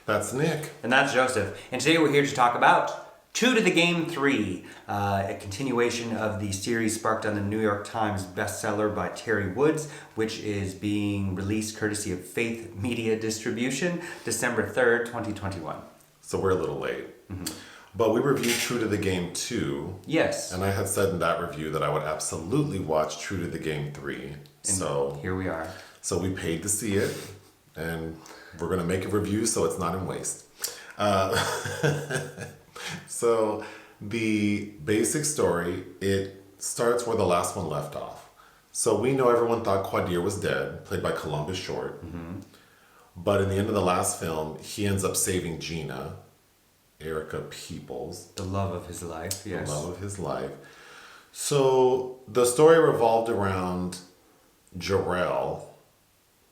That's Nick. And that's Joseph. And today we're here to talk about True to the Game 3, a continuation of the series sparked on the New York Times bestseller by Terry Woods, which is being released courtesy of Faith Media Distribution, December 3rd, 2021. So we're a little late. Mm-hmm. But we reviewed True to the Game 2. Yes. And I had said in that review that I would absolutely watch True to the Game 3. And so here we are. So we paid to see it, and we're going to make a review so it's not in waste. So the basic story, it starts where the last one left off. So we know everyone thought Quadir was dead, played by Columbus Short. Mm-hmm. But in the end of the last film, he ends up saving Gena, Erica Peoples. The love of his life, yes. The love of his life. So the story revolved around Jarrell,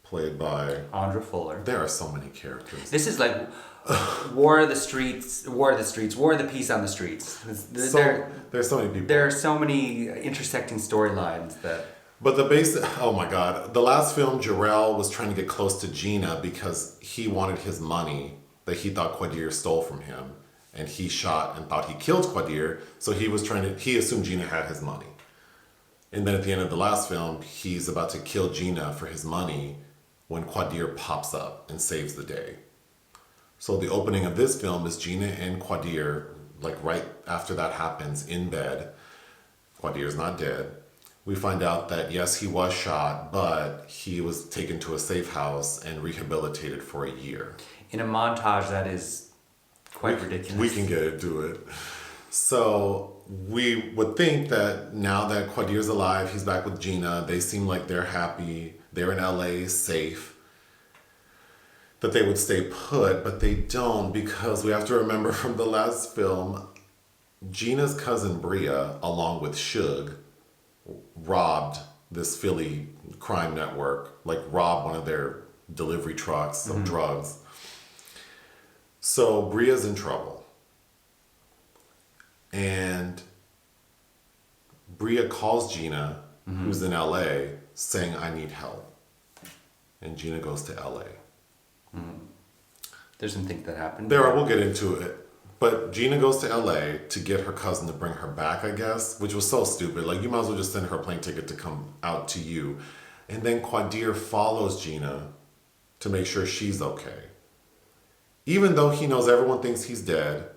played by Andra Fuller. There are so many characters. This is like War of the Peace on the Streets. There's so many people. There are so many intersecting storylines that... But the basic, oh my God. The last film, Jarrell was trying to get close to Gena because he wanted his money that he thought Quadir stole from him. And he shot and thought he killed Quadir. So he assumed Gena had his money. And then at the end of the last film, he's about to kill Gena for his money when Quadir pops up and saves the day. So the opening of this film is Gena and Quadir, like right after that happens, in bed. Quadir's not dead. We find out that yes, he was shot, but he was taken to a safe house and rehabilitated for a year. In a montage that is quite ridiculous. We can get into it. So we would think that now that Quadir's alive, he's back with Gena, they seem like they're happy, they're in LA, safe, that they would stay put, but they don't, because we have to remember from the last film, Gena's cousin Bria, along with Shug, robbed this Philly crime network, like robbed one of their delivery trucks of drugs. So Bria's in trouble. And Bria calls Gena, who's in LA, saying, I need help. And Gena goes to LA. There's some things that happen. We'll get into it. But Gena goes to LA to get her cousin to bring her back, I guess, which was so stupid. Like, you might as well just send her a plane ticket to come out to you. And then Quadir follows Gena to make sure she's okay. Even though he knows everyone thinks he's dead,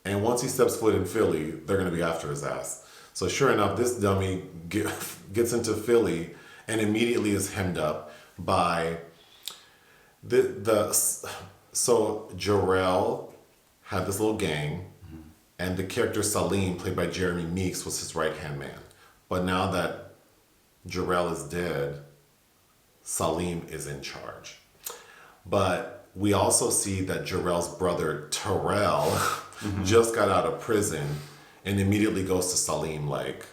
and once he steps foot in Philly, they're going to be after his ass. So sure enough, this dummy gets into Philly and immediately is hemmed up by so Jarrell had this little gang, and the character Saleem, played by Jeremy Meeks, was his right-hand man. But now that Jarrell is dead, Saleem is in charge. But we also see that Jarrell's brother, Terrell, just got out of prison and immediately goes to Saleem like,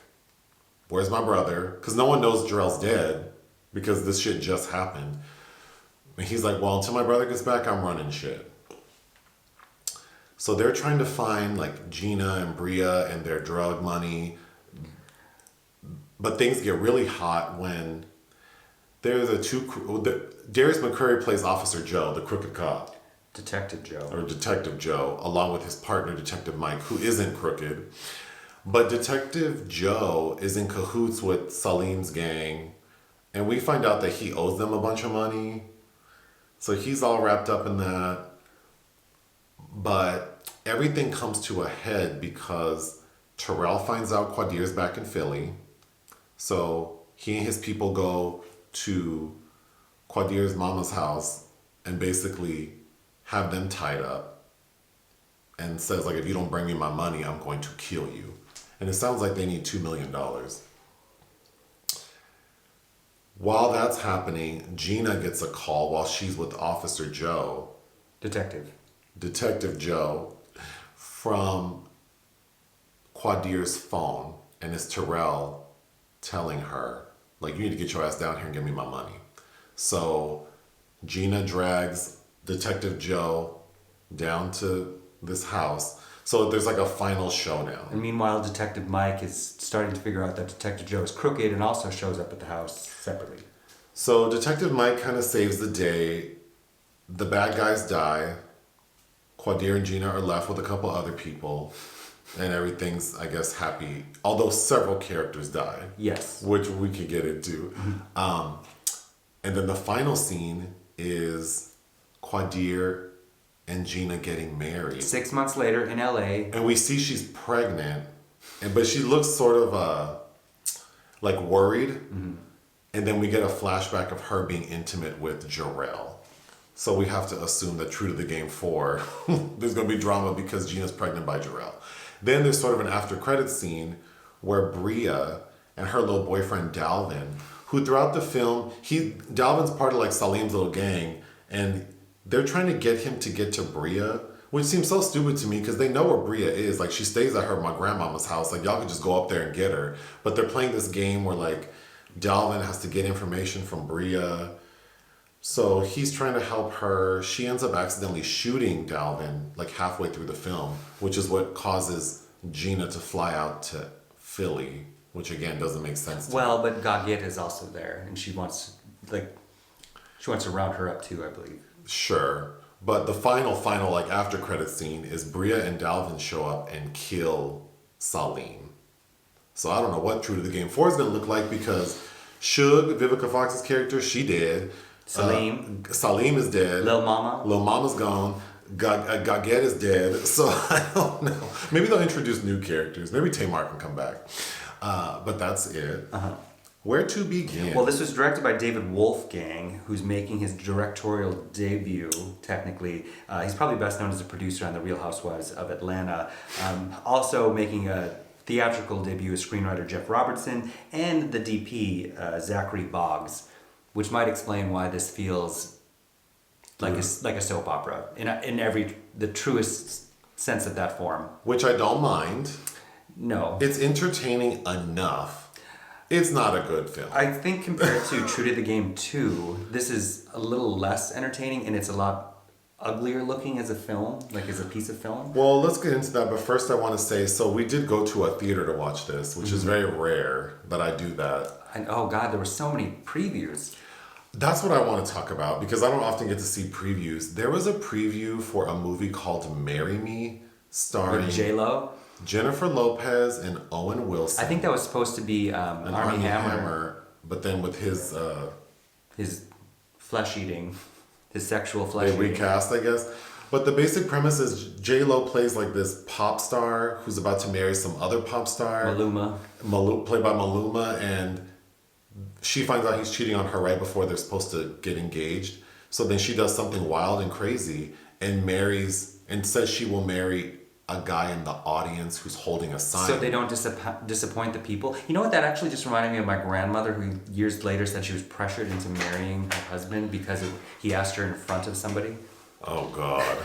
where's my brother? Because no one knows Jarrell's dead because this shit just happened. And he's like, well, until my brother gets back, I'm running shit. So they're trying to find like Gena and Bria and their drug money. But things get really hot when there's Darius McCrary plays Officer Joe, the crooked cop. Detective Joe. Or Detective Joe, along with his partner, Detective Mike, who isn't crooked. But Detective Joe is in cahoots with Saleem's gang. And we find out that he owes them a bunch of money. So he's all wrapped up in that. But everything comes to a head because Terrell finds out Quadir's back in Philly. So he and his people go to Quadir's mama's house and basically have them tied up and says, like, if you don't bring me my money, I'm going to kill you. And it sounds like they need $2 million. While that's happening, Gena gets a call while she's with Officer Joe. Detective Joe, from Quadir's phone, and it's Terrell telling her, like, you need to get your ass down here and give me my money. So Gena drags Detective Joe down to this house. So there's like a final showdown. And meanwhile, Detective Mike is starting to figure out that Detective Joe is crooked and also shows up at the house separately. So Detective Mike kind of saves the day. The bad guys die. Quadir and Gena are left with a couple other people. And everything's, I guess, happy. Although several characters die. Yes. Which we could get into. And then the final scene is Quadir and Gena getting married. 6 months later in LA. And we see she's pregnant. But she looks sort of like worried. And then we get a flashback of her being intimate with Jarrell. So we have to assume that true to the game 4, there's going to be drama because Gena's pregnant by Jarrell. Then there's sort of an after credits scene where Bria and her little boyfriend Dalvin, who throughout the film, Dalvin's part of like Saleem's little gang, and they're trying to get him to get to Bria, which seems so stupid to me because they know where Bria is. Like she stays at my grandmama's house. Like y'all could just go up there and get her. But they're playing this game where like Dalvin has to get information from Bria. So he's trying to help her. She ends up accidentally shooting Dalvin like halfway through the film, which is what causes Gena to fly out to Philly, which again doesn't make sense to me. Well, but Gah Git is also there, and she wants to round her up too, I believe. Sure. But the final like after credit scene is Bria and Dalvin show up and kill Saleem. So I don't know what True to the Game 4 is going to look like because Shug, Vivica Fox's character, she did. Saleem is dead. Lil Mama's gone. Gah Git is dead. So I don't know. Maybe they'll introduce new characters. Maybe Tamar can come back. But that's it. Where to begin? Well, this was directed by David Wolfgang, who's making his directorial debut, technically. He's probably best known as a producer on The Real Housewives of Atlanta. Also making a theatrical debut is screenwriter Jeff Robertson and the DP, Zachary Boggs, which might explain why this feels like a soap opera in the truest sense of that form. Which I don't mind. No. It's entertaining enough. It's not a good film. I think compared to True to the Game 2, this is a little less entertaining and it's a lot uglier looking as a film, like as a piece of film. Well, let's get into that, but first I want to say, so we did go to a theater to watch this, which is very rare that I do that. And oh God, there were so many previews. That's what I want to talk about because I don't often get to see previews. There was a preview for a movie called Marry Me, starring With J-Lo? Jennifer Lopez and Owen Wilson. I think that was supposed to be Armie Hammer, but then with his flesh-eating, his sexual flesh-eating. They recast, I guess. But the basic premise is J-Lo plays like this pop star who's about to marry some other pop star. Maluma. Played by Maluma, and she finds out he's cheating on her right before they're supposed to get engaged. So then she does something wild and crazy and says she will marry a guy in the audience who's holding a sign. So they don't disappoint the people. You know what? That actually just reminded me of my grandmother, who years later said she was pressured into marrying her husband because he asked her in front of somebody. Oh God.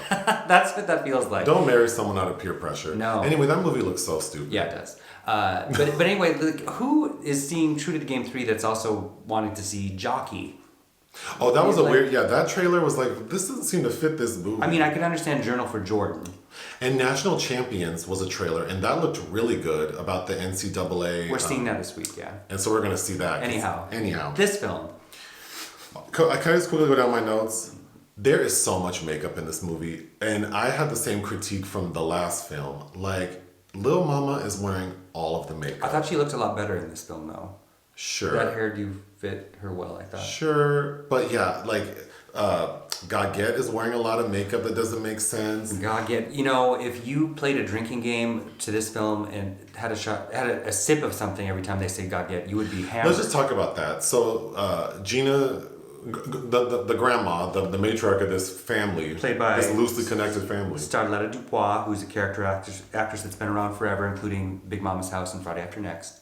That's what that feels like. Don't marry someone out of peer pressure. No. Anyway, that movie looks so stupid. Yeah, it does. But anyway, who is seeing True to the Game 3 that's also wanting to see Jockey? Oh, that was that trailer was like, this doesn't seem to fit this movie. I mean, I can understand Journal for Jordan. And National Champions was a trailer, and that looked really good about the NCAA. We're seeing that this week, yeah. And so we're going to see that. Anyhow. This film. I can just quickly go down my notes. There is so much makeup in this movie, and I had the same critique from the last film. Like, Lil Mama is wearing all of the makeup. I thought she looked a lot better in this film, though. Sure. That hairdo fit her well, I thought. Sure, but yeah, like Gah Git is wearing a lot of makeup that doesn't make sense. Gah Git, if you played a drinking game to this film and had a sip of something every time they say Gah Git, you would be hammered. Let's just talk about that. So Gena, the grandma, the matriarch of this family, played by this loosely connected family, Starletta DuPois, who's a character actress that's been around forever, including Big Mama's House and Friday After Next.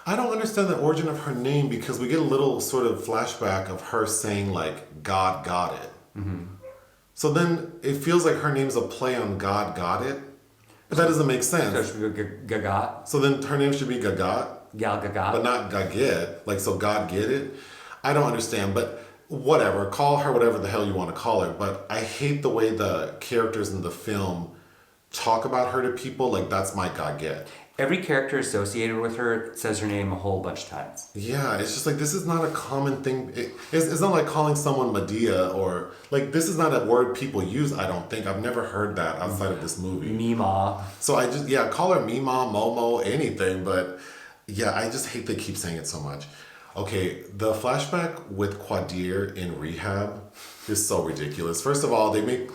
I don't understand the origin of her name because we get a little sort of flashback of her saying like God got it. Mm-hmm. So then it feels like her name's a play on God got it, but that doesn't make sense. So it should be Gagat. So then her name should be Gagat. Gal Gagat. But not Gah Git. Like, so God get it? I don't understand, but whatever. Call her whatever the hell you want to call her. But I hate the way the characters in the film talk about her to people like that's my Gah Git. Every character associated with her says her name a whole bunch of times. Yeah, it's just like, this is not a common thing. It's not like calling someone Medea or, like, this is not a word people use, I don't think. I've never heard that outside of this movie. Mima. So I just, yeah, call her Mima, Momo, anything, but yeah, I just hate they keep saying it so much. Okay, the flashback with Quadir in rehab is so ridiculous. First of all, they make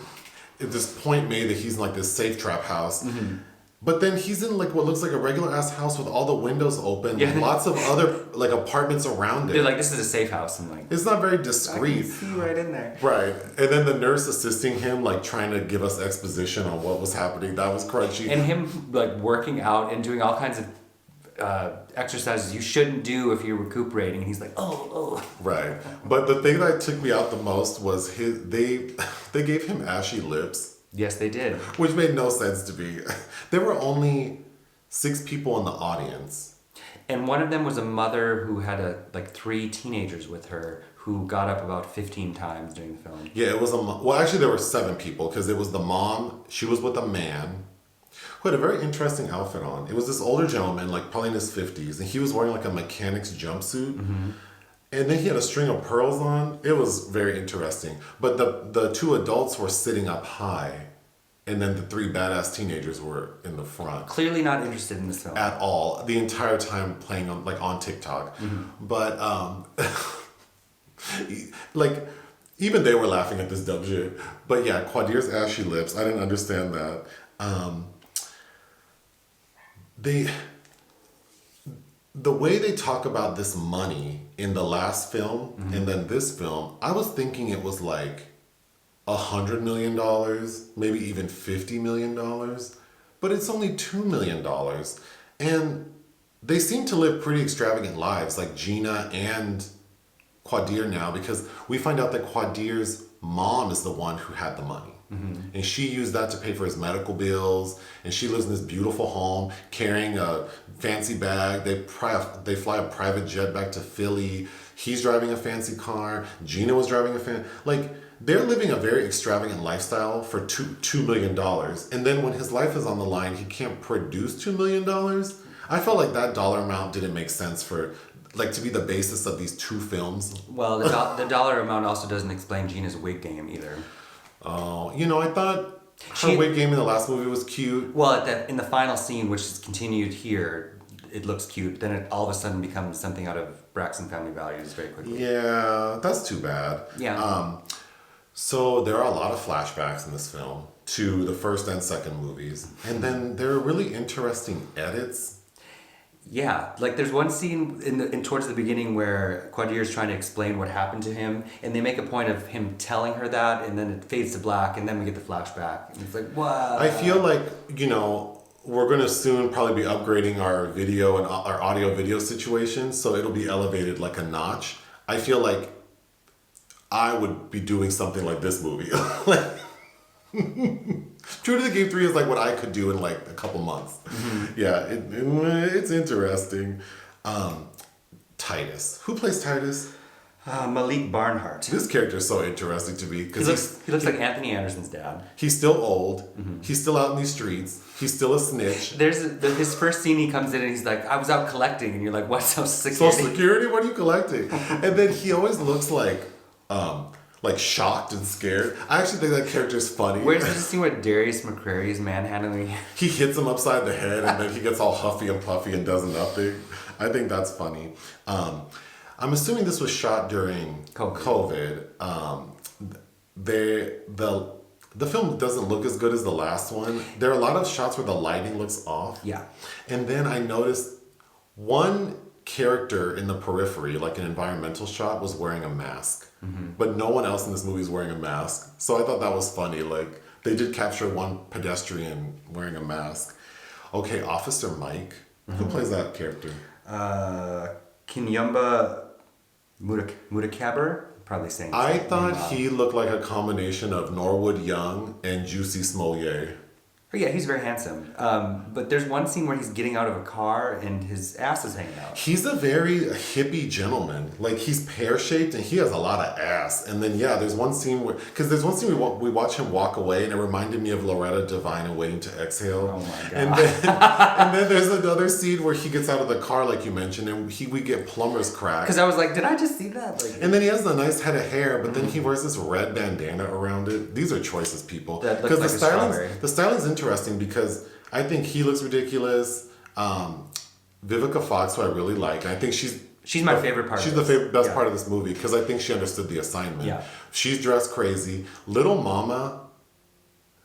this point made that he's in like this safe trap house. Mm-hmm. But then he's in like what looks like a regular ass house with all the windows open, and lots of other like apartments around it. They're like, this is a safe house. I'm like, it's not very discreet. I can see right in there. Right. And then the nurse assisting him, like trying to give us exposition on what was happening. That was crunchy. And him like working out and doing all kinds of exercises you shouldn't do if you're recuperating, and he's like, oh. Right. But the thing that took me out the most was they gave him ashy lips. Yes, they did. Which made no sense to me. There were only 6 people in the audience. And one of them was a mother who had 3 teenagers with her who got up about 15 times during the film. Yeah, it was well, actually there were 7 people because it was the mom. She was with a man who had a very interesting outfit on. It was this older gentleman, like probably in his 50s, and he was wearing like a mechanic's jumpsuit. Mm-hmm. And then he had a string of pearls on. It was very interesting. But the 2 adults were sitting up high, and then the 3 badass teenagers were in the front. Clearly not interested in this film at all. The entire time playing on TikTok. Mm-hmm. But like even they were laughing at this dumb shit. But yeah, Quadir's ashy lips. I didn't understand that. The way they talk about this money in the last film mm-hmm. and then this film, I was thinking it was like $100 million, maybe even $50 million, but it's only $2 million. And they seem to live pretty extravagant lives, like Gena and Quadir now, because we find out that Quadir's mom is the one who had the money. Mm-hmm. And she used that to pay for his medical bills, and she lives in this beautiful home carrying a fancy bag. They fly a private jet back to Philly. He's driving a fancy car. Gena was driving they're living a very extravagant lifestyle for $2 million. And then when his life is on the line, he can't produce $2 million. I felt like that dollar amount didn't make sense for to be the basis of these 2 films. Well, the dollar amount also doesn't explain Gena's wig game either. Oh, I thought her wig game in the last movie was cute. Well, in the final scene, which is continued here, it looks cute. Then it all of a sudden becomes something out of Braxton Family Values very quickly. Yeah, that's too bad. Yeah. So there are a lot of flashbacks in this film to the first and second movies. And then there are really interesting edits. Yeah, there's one scene in towards the beginning where Quadir is trying to explain what happened to him, and they make a point of him telling her that, and then it fades to black, and then we get the flashback. And it's like, what? I feel like, we're going to soon probably be upgrading our video and our audio video situation, so it'll be elevated like a notch. I feel like I would be doing something like this movie. True to the Game 3 is what I could do in a couple months. Mm-hmm. Yeah, it's interesting. Titus. Who plays Titus? Malik Barnhardt. This character is so interesting to me. Because he looks like Anthony Anderson's dad. He's still old. Mm-hmm. He's still out in these streets. He's still a snitch. His first scene, he comes in and he's like, I was out collecting. And you're like, what? Social Security? Social Security? What are you collecting? And then he always looks like shocked and scared. I actually think that character is funny. Where's the scene where Darius McCrary is manhandling? He hits him upside the head and then he gets all huffy and puffy and does nothing. I think that's funny. I'm assuming this was shot during COVID. The film doesn't look as good as the last one. There are a lot of shots where the lighting looks off. Yeah. And then I noticed one character in the periphery, like an environmental shot, was wearing a mask. Mm-hmm. But no one else in this movie is wearing a mask. So I thought that was funny. They did capture one pedestrian wearing a mask. Okay, Officer Mike. Mm-hmm. Who plays that character? Kinyumba Mudakaber? Probably saying I thought he looked like a combination of Norwood Young and Juicy Smollier. Oh, yeah, he's very handsome. But there's one scene where he's getting out of a car and his ass is hanging out. He's a very hippie gentleman. Like, he's pear-shaped and he has a lot of ass. And then, yeah, there's one scene where... Because there's one scene we watch him walk away and it reminded me of Loretta Devine and Waiting to Exhale. Oh, my God. And then there's another scene where he gets out of the car, like you mentioned, and we get plumber's crack. Because I was like, did I just see that? Like, and then he has a nice head of hair, but then he wears this red bandana around it. These are choices, people. That looks like a strawberry. The styling's interesting because I think he looks ridiculous. Vivica Fox, who I really like, and I think she's my favorite part. She's the best part of this movie because I think she understood the assignment. Yeah. She's dressed crazy. Little Mama,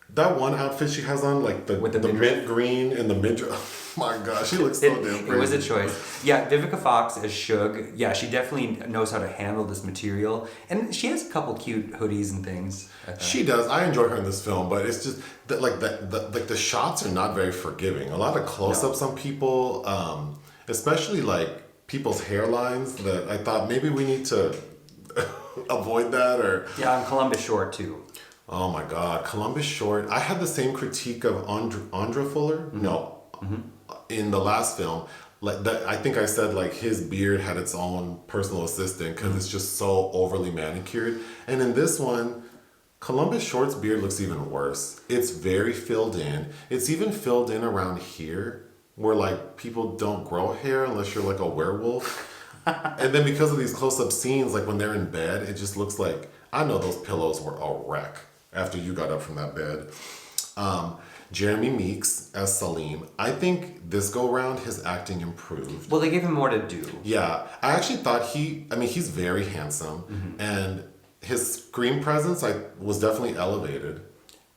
that one outfit she has on, like the mint green and the midriff. Oh my gosh, she looks so damn crazy. It was a choice. Yeah, Vivica Fox as Shug. Yeah, she definitely knows how to handle this material. And she has a couple cute hoodies and things. She does. I enjoy her in this film, but it's just that the shots are not very forgiving. A lot of close-ups on people, especially like people's hairlines that I thought maybe we need to avoid that or... Yeah, and Columbus Short too. Oh my God, Columbus Short. I had the same critique of Andra Fuller. Mm-hmm. No. Mm-hmm. In the last film, like that, I think I said like his beard had its own personal assistant because it's just so overly manicured. And in this one, Columbus Short's beard looks even worse. It's very filled in. It's even filled in around here where like people don't grow hair unless you're like a werewolf. And then because of these close-up scenes, like when they're in bed, it just looks like, I know those pillows were a wreck after you got up from that bed. Jeremy Meeks as Saleem. I think this go round his acting improved. Well, they gave him more to do. Yeah. I actually thought he's very handsome and his screen presence was definitely elevated.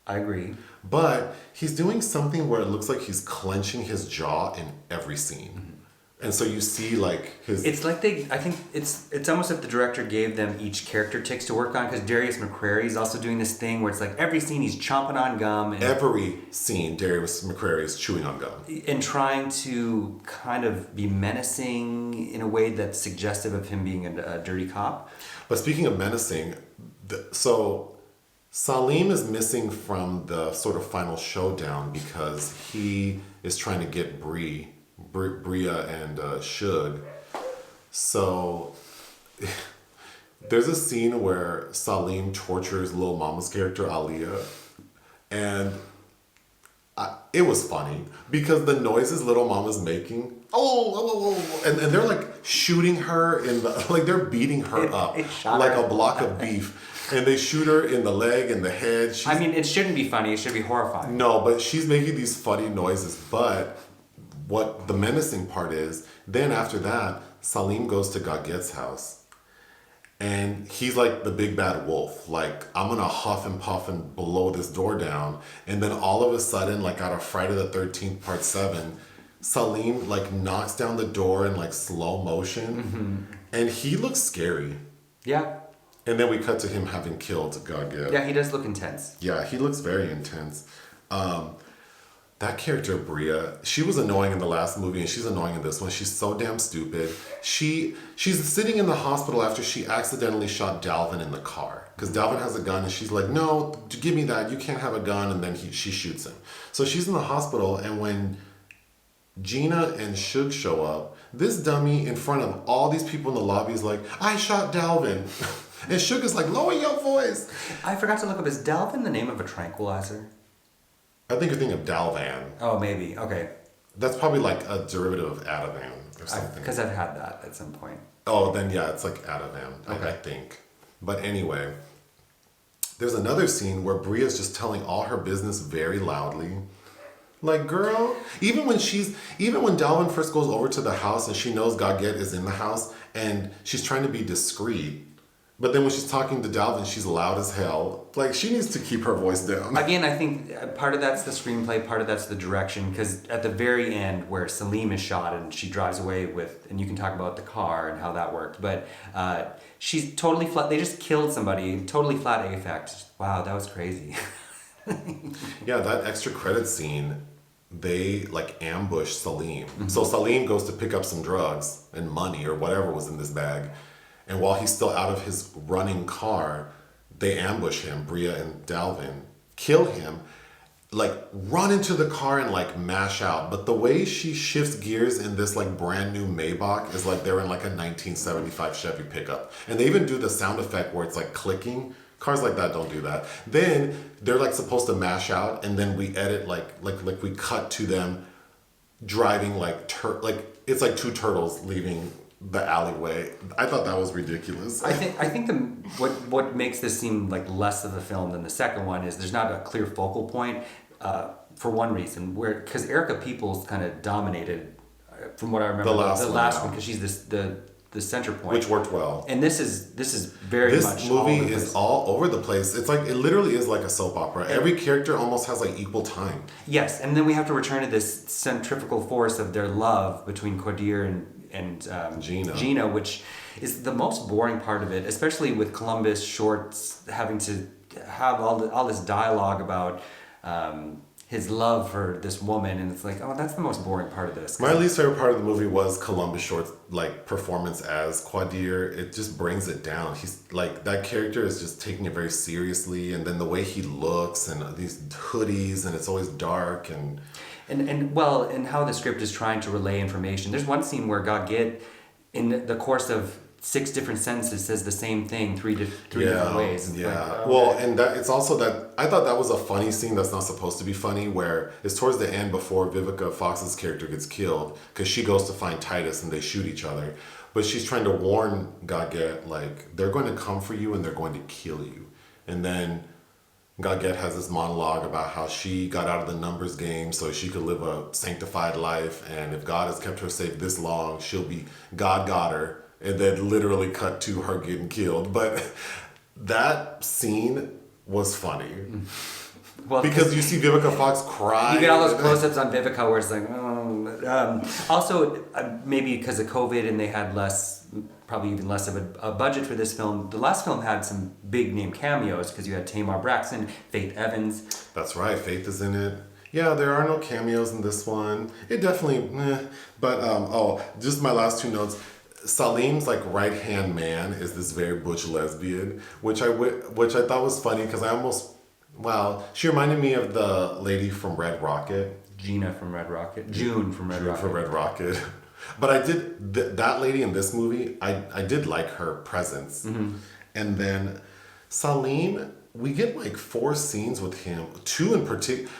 I agree. But he's doing something where it looks like he's clenching his jaw in every scene. And so you see like his... It's like I think it's almost like the director gave them each character ticks to work on because Darius McCrary is also doing this thing where it's like every scene he's chomping on gum. And, every scene Darius McCrary is chewing on gum. And trying to kind of be menacing in a way that's suggestive of him being a dirty cop. But speaking of menacing, so Saleem is missing from the sort of final showdown because he is trying to get Bria and Shug. So there's a scene where Saleem tortures Lil Mama's character Alia, and it was funny because the noises Little Mama's making, and they're like shooting her in the, like they're beating her up like a block of beef, and they shoot her in the leg and the head. I mean, it shouldn't be funny, it should be horrifying. No, but she's making these funny noises, but what the menacing part is, then after that, Saleem goes to Gah Git's house. And he's like the big bad wolf. Like, I'm gonna huff and puff and blow this door down. And then all of a sudden, like out of Friday the 13th part 7, Saleem like knocks down the door in like slow motion. And he looks scary. Yeah. And then we cut to him having killed Gah Git. Yeah, he does look intense. Yeah, he looks very intense. That character, Bria, she was annoying in the last movie and she's annoying in this one. She's so damn stupid. She's sitting in the hospital after she accidentally shot Dalvin in the car. Because Dalvin has a gun and she's like, no, give me that. You can't have a gun. And then she shoots him. So she's in the hospital, and when Gena and Shug show up, this dummy in front of all these people in the lobby is like, I shot Dalvin. And Shug is like, lower your voice. I forgot to look up, is Dalvin the name of a tranquilizer? I think you're thinking of Dalvan. Oh, maybe. Okay. That's probably like a derivative of Ativan or something. Because I've had that at some point. Oh, then yeah, it's like Ativan, Okay. I think. But anyway, there's another scene where Bria's just telling all her business very loudly. Like, girl, even when Dalvin first goes over to the house and she knows Gah Git is in the house and she's trying to be discreet, but then when she's talking to Dalvin, she's loud as hell. Like, she needs to keep her voice down. Again, I think part of that's the screenplay, part of that's the direction, because at the very end where Saleem is shot and she drives away with, and you can talk about the car and how that worked, but she's totally flat. They just killed somebody, totally flat affect. Wow, that was crazy. Yeah, that extra credit scene, they like ambush Saleem. So Saleem goes to pick up some drugs and money or whatever was in this bag. And while he's still out of his running car, they ambush him, Bria and Dalvin, kill him. like run into the car and like mash out. But the way she shifts gears in this like brand new Maybach is like they're in like a 1975 Chevy pickup. And they even do the sound effect where it's like clicking. Cars like that don't do that. Then they're like supposed to mash out, and then we edit like we cut to them driving like it's like two turtles leaving the alleyway. I thought that was ridiculous. I think what makes this seem like less of a film than the second one is there's not a clear focal point for one reason, where because Erica Peoples kind of dominated from what I remember the last one because she's the center point, which worked well. And this is very much this movie is all over the place. It's like it literally is like a soap opera. Every character almost has like equal time. Yes, and then we have to return to this centrifugal force of their love between Quadir and Gena, which is the most boring part of it, especially with Columbus Shorts having to have all this dialogue about his love for this woman, and it's like, oh, that's the most boring part of this. My least favorite part of the movie was Columbus Short's like performance as Quadir. It just brings it down. He's like, that character is just taking it very seriously, and then the way he looks and these hoodies, and it's always dark and how the script is trying to relay information. There's one scene where Gah Git, in the course of 6 different sentences, says the same thing three different ways. It's like, okay. Well, and that it's also that I thought that was a funny scene that's not supposed to be funny, where it's towards the end before Vivica Fox's character gets killed because she goes to find Titus and they shoot each other. But she's trying to warn Gah Git, like, they're going to come for you and they're going to kill you. And then Gah Git has this monologue about how she got out of the numbers game so she could live a sanctified life, and if God has kept her safe this long, God got her. And then literally cut to her getting killed. But that scene was funny. Well, because you see Vivica Fox cry. You get all those close-ups on Vivica where it's like, also, maybe because of COVID and they had probably even less of a budget for this film. The last film had some big name cameos because you had Tamar Braxton, Faith Evans. That's right, Faith is in it. Yeah, there are no cameos in this one. It definitely, But, just my last 2 notes. Saleem's like right-hand man is this very butch lesbian, which I thought was funny because she reminded me of the lady from Red Rocket. Jhone from Red Rocket. But I did, that lady in this movie, I did like her presence. Mm-hmm. And then Saleem, we get like 4 scenes with him, 2 in particular.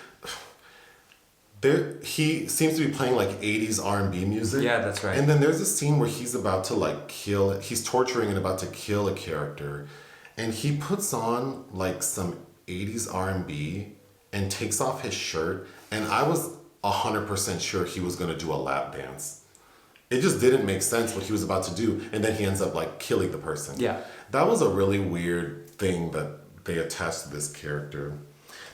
He seems to be playing like 80s R&B music. Yeah, that's right. And then there's a scene where he's about to he's torturing and about to kill a character. And he puts on like some 80s R&B and takes off his shirt. And I was 100% sure he was going to do a lap dance. It just didn't make sense what he was about to do. And then he ends up like killing the person. Yeah. That was a really weird thing that they attached to this character.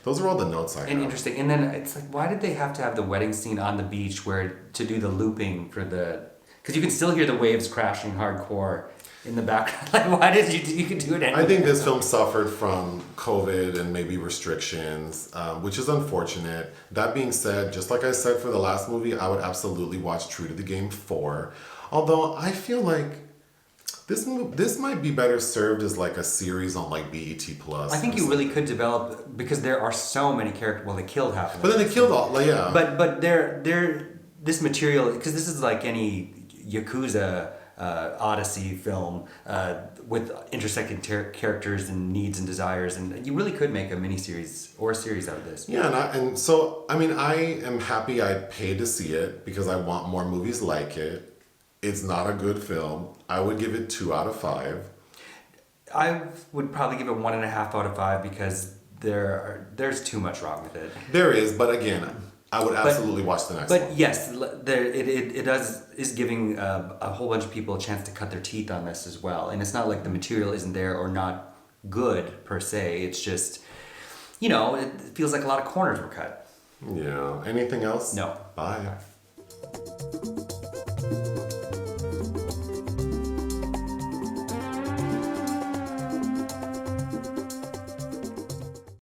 Those are all the notes I have. And interesting. And then it's like, why did they have to have the wedding scene on the beach to do the looping for because you can still hear the waves crashing hardcore in the background. Like, why did you could do it anyway? I think this film suffered from COVID and maybe restrictions, which is unfortunate. That being said, just like I said for the last movie, I would absolutely watch True to the Game 4. Although I feel like this might be better served as like a series on like BET Plus. I think you really could develop, because there are so many characters. Well, they killed half of them. But then they killed all. Like, yeah. But this material, because this is like any Yakuza Odyssey film with intersecting characters and needs and desires, and you really could make a miniseries or a series out of this. Yeah, and so I mean, I am happy I paid to see it because I want more movies like it. It's not a good film. I would give it 2 out of 5. I would probably give it 1.5 out of 5 because there's too much wrong with it. There is, but again, I would absolutely watch the next one. But yes, it is giving a whole bunch of people a chance to cut their teeth on this as well. And it's not like the material isn't there or not good per se. It's just, it feels like a lot of corners were cut. Yeah. Anything else? No. Bye.